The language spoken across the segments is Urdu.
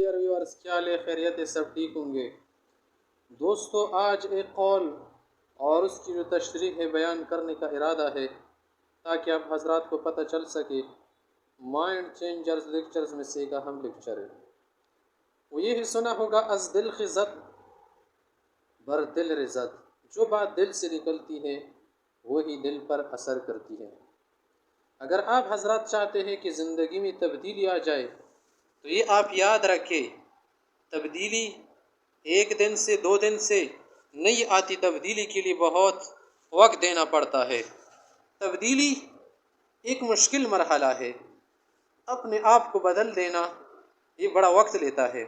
ویورز کیا حال ہے؟ خیریت ہے؟ سب ٹھیک ہوں گے؟ دوستو، آج ایک قول اور اس کی جو تشریح ہے بیان کرنے کا ارادہ ہے تاکہ آپ حضرات کو پتہ چل سکے۔ مائنڈ چینجرز لیکچرز میں سے ایک اہم لیکچر ہے، وہ یہ سنا ہوگا از دل خزت بر دل رزت۔ جو بات دل سے نکلتی ہے وہی دل پر اثر کرتی ہے۔ اگر آپ حضرات چاہتے ہیں کہ زندگی میں تبدیلی آ جائے تو یہ آپ یاد رکھیں، تبدیلی ایک دن سے 2 دن سے نہیں آتی، تبدیلی کے لیے بہت وقت دینا پڑتا ہے۔ تبدیلی ایک مشکل مرحلہ ہے، اپنے آپ کو بدل دینا یہ بڑا وقت لیتا ہے۔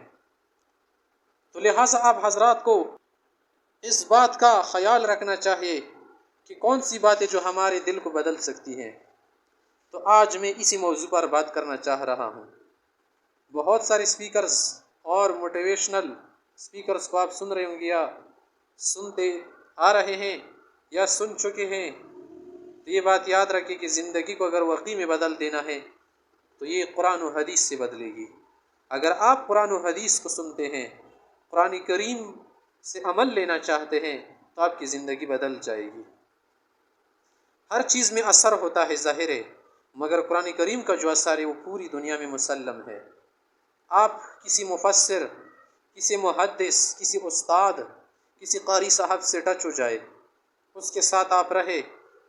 تو لہٰذا آپ حضرات کو اس بات کا خیال رکھنا چاہیے کہ کون سی باتیں جو ہمارے دل کو بدل سکتی ہیں۔ تو آج میں اسی موضوع پر بات کرنا چاہ رہا ہوں۔ بہت سارے اسپیکرز اور موٹیویشنل اسپیکرز کو آپ سن رہے ہوں گے یا سنتے آ رہے ہیں یا سن چکے ہیں، تو یہ بات یاد رکھیں کہ زندگی کو اگر واقعی میں بدل دینا ہے تو یہ قرآن و حدیث سے بدلے گی۔ اگر آپ قرآن و حدیث کو سنتے ہیں، قرآن کریم سے عمل لینا چاہتے ہیں تو آپ کی زندگی بدل جائے گی۔ ہر چیز میں اثر ہوتا ہے ظاہر ہے، مگر قرآن کریم کا جو اثر ہے وہ پوری دنیا میں مسلم ہے۔ آپ کسی مفسر، کسی محدث، کسی استاد، کسی قاری صاحب سے ٹچ ہو جائے، اس کے ساتھ آپ رہے،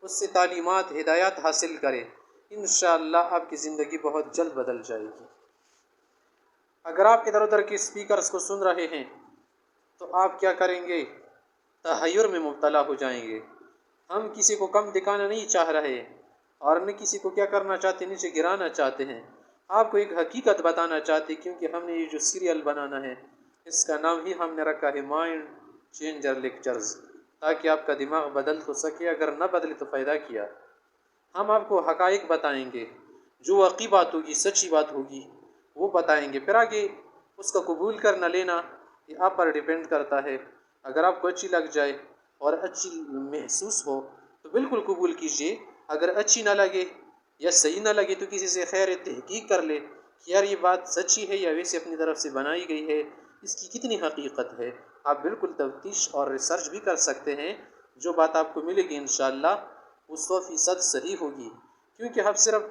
اس سے تعلیمات ہدایات حاصل کریں، انشاءاللہ آپ کی زندگی بہت جلد بدل جائے گی۔ اگر آپ ادھر ادھر کے اسپیکرز کو سن رہے ہیں تو آپ کیا کریں گے؟ تحیر میں مبتلا ہو جائیں گے۔ ہم کسی کو کم دکھانا نہیں چاہ رہے اور نہ کسی کو کیا کرنا چاہتے، نیچے گرانا چاہتے ہیں۔ آپ کو ایک حقیقت بتانا چاہتے، کیونکہ ہم نے یہ جو سیریل بنانا ہے اس کا نام ہی ہم نے رکھا ہے مائنڈ چینجر لیکچرز، تاکہ آپ کا دماغ بدل تو سکے، اگر نہ بدلے تو فائدہ کیا۔ ہم آپ کو حقائق بتائیں گے، جو واقعی بات ہوگی، سچی بات ہوگی وہ بتائیں گے، پھر آگے اس کا قبول کر نہ لینا یہ آپ پر ڈیپینڈ کرتا ہے۔ اگر آپ کو اچھی لگ جائے اور اچھی محسوس ہو تو بالکل قبول کیجئے، اگر اچھی نہ لگے یا صحیح نہ لگے تو کسی سے خیر تحقیق کر لے کہ یار یہ بات سچی ہے یا ویسے اپنی طرف سے بنائی گئی ہے، اس کی کتنی حقیقت ہے۔ آپ بالکل تفتیش اور ریسرچ بھی کر سکتے ہیں، جو بات آپ کو ملے گی انشاءاللہ وہ 100% صحیح ہوگی، کیونکہ ہم صرف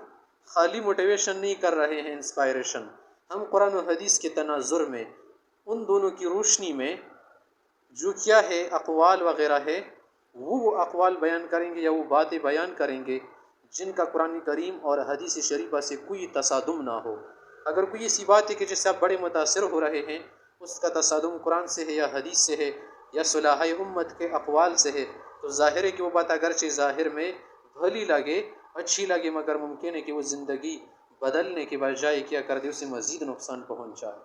خالی موٹیویشن نہیں کر رہے ہیں، انسپائریشن، ہم قرآن و حدیث کے تناظر میں، ان دونوں کی روشنی میں جو کیا ہے اقوال وغیرہ ہے وہ اقوال بیان کریں گے یا وہ باتیں بیان کریں گے جن کا قرآن کریم اور حدیث شریفہ سے کوئی تصادم نہ ہو۔ اگر کوئی ایسی بات ہے کہ جس سے آپ بڑے متاثر ہو رہے ہیں، اس کا تصادم قرآن سے ہے یا حدیث سے ہے یا صلحۂ امت کے اقوال سے ہے، تو ظاہر ہے کہ وہ بات اگرچہ ظاہر میں بھلی لگے، اچھی لگے، مگر ممکن ہے کہ وہ زندگی بدلنے کے بجائے کیا کر دے، اسے مزید نقصان پہنچائے۔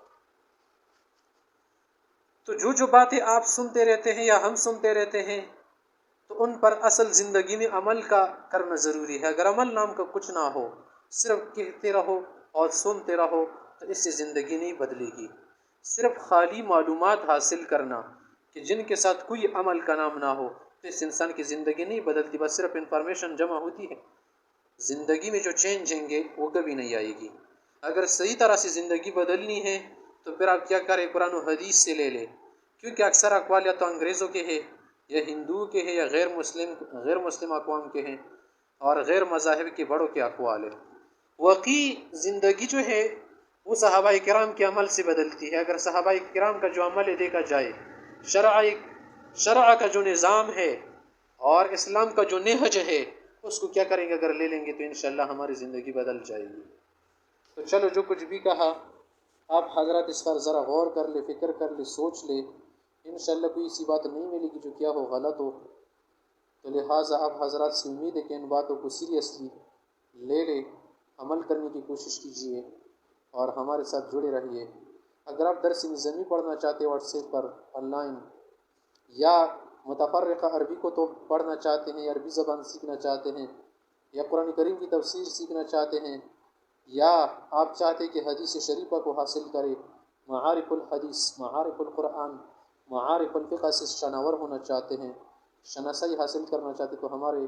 تو جو باتیں آپ سنتے رہتے ہیں یا ہم سنتے رہتے ہیں تو ان پر اصل زندگی میں عمل کا کرنا ضروری ہے۔ اگر عمل نام کا کچھ نہ ہو، صرف کہتے رہو اور سنتے رہو تو اس سے زندگی نہیں بدلے گی۔ صرف خالی معلومات حاصل کرنا کہ جن کے ساتھ کوئی عمل کا نام نہ ہو تو اس انسان کی زندگی نہیں بدلتی، بس صرف انفارمیشن جمع ہوتی ہے، زندگی میں جو چینج آئیں گے وہ کبھی نہیں آئے گی۔ اگر صحیح طرح سے زندگی بدلنی ہے تو پھر آپ کیا کریں؟ قرآن و حدیث سے لے لیں، کیونکہ اکثر اقوال یا تو انگریزوں کے ہیں یا ہندوؤں کے ہیں یا غیر مسلم اقوام کے ہیں اور غیر مذاہب کے بڑوں کے اقوال ہیں۔ واقعی زندگی جو ہے وہ صحابہ کرام کے عمل سے بدلتی ہے۔ اگر صحابہ کرام کا جو عمل ہے دیکھا جائے، شرع کا جو نظام ہے اور اسلام کا جو نہج ہے اس کو کیا کریں گے؟ اگر لے لیں گے تو انشاءاللہ ہماری زندگی بدل جائے گی۔ تو چلو، جو کچھ بھی کہا آپ حضرات اس پر ذرا غور کر لے، فکر کر لے، سوچ لے، انشاءاللہ کوئی ایسی بات نہیں ملے گی جو کیا ہو غلط ہو۔ تو لہٰذا آپ حضرات سے امید ہے کہ ان باتوں کو سیریسلی لے لے، عمل کرنے کی کوشش کیجیے اور ہمارے ساتھ جڑے رہیے۔ اگر آپ درس نظمی پڑھنا چاہتے ہیں what's app per on line, یا متفرقہ عربی کو تو پڑھنا چاہتے ہیں یا عربی زبان سیکھنا چاہتے ہیں یا قرآن کریم کی تفسیر سیکھنا چاہتے ہیں، یا آپ چاہتے ہیں کہ حدیث شریفہ کو حاصل کرے، معارف الحدیث، معارف القرآن، معارف الفقہ سے شناور ہونا چاہتے ہیں، شناسائی حاصل کرنا چاہتے ہیں، تو ہمارے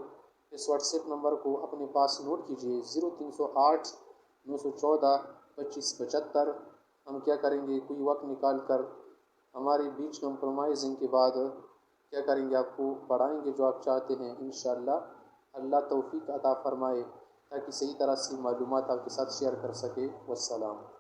اس واٹس ایپ نمبر کو اپنے پاس نوٹ کیجیے، 0308 914 2575۔ ہم کیا کریں گے، کوئی وقت نکال کر ہماری بیچ کمپرومائزنگ کے بعد کیا کریں گے، آپ کو پڑھائیں گے جو آپ چاہتے ہیں انشاءاللہ۔ اللہ توفیق عطا فرمائے تاکہ صحیح طرح سے معلومات آپ کے ساتھ شیئر کر سکے۔ والسلام۔